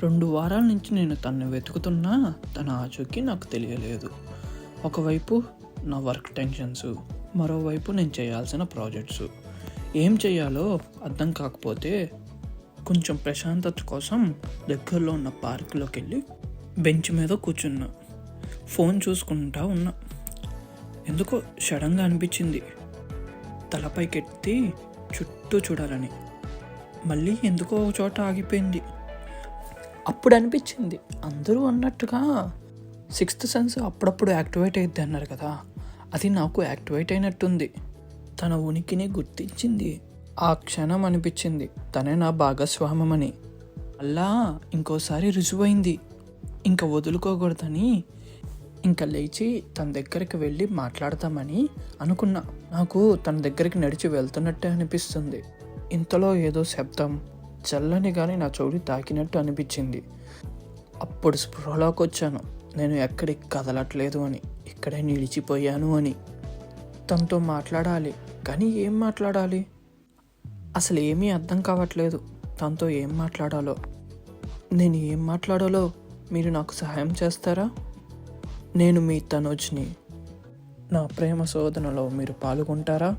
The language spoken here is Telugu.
2 వారాల నుంచి నేను తనని వెతుకుతున్నా తన ఆచూకీ నాకు తెలియలేదు. ఒకవైపు నా వర్క్ టెన్షన్స్, మరోవైపు నేను చేయాల్సిన ప్రాజెక్ట్స్. ఏం చేయాలో అర్థం కాకపోతే కొంచెం ప్రశాంతత కోసం దగ్గరలో ఉన్న పార్కులోకి వెళ్ళి బెంచ్ మీద కూర్చున్నా. ఫోన్ చూసుకుంటా ఉన్నా. ఎందుకో సడన్గా అనిపించింది తలపైకెత్తి చుట్టూ చూడాలని. మళ్ళీ ఎందుకో ఒక చోట ఆగిపోయింది. అప్పుడు అనిపించింది అందరూ అన్నట్టుగా 6th సెన్స్ అప్పుడప్పుడు యాక్టివేట్ అయ్యిద్ది అన్నారు కదా, అది నాకు యాక్టివేట్ అయినట్టుంది. తన ఉనికిని గుర్తించింది. ఆ క్షణం అనిపించింది తనే నా భాగస్వామని. అలా ఇంకోసారి రుజువైంది. ఇంకా వదులుకోకూడదని ఇంకా లేచి తన దగ్గరికి వెళ్ళి మాట్లాడతామని అనుకున్నా. నాకు తన దగ్గరికి నడిచి వెళ్తున్నట్టే అనిపిస్తుంది. ఇంతలో ఏదో శబ్దం చల్లని కానీ నా చెవుడి తాకినట్టు అనిపించింది. అప్పుడు స్పృహలోకి వచ్చాను. నేను ఎక్కడికి కదలట్లేదు అని, ఇక్కడే నిలిచిపోయాను అని. తనతో మాట్లాడాలి, కానీ ఏం మాట్లాడాలి? అసలు ఏమీ అర్థం కావట్లేదు. తనతో ఏం మాట్లాడాలో, నేను ఏం మాట్లాడాలో మీరు నాకు సహాయం చేస్తారా? నేను మీ తనోజ్ని. నా ప్రేమ శోధనలో మీరు పాల్గొంటారా?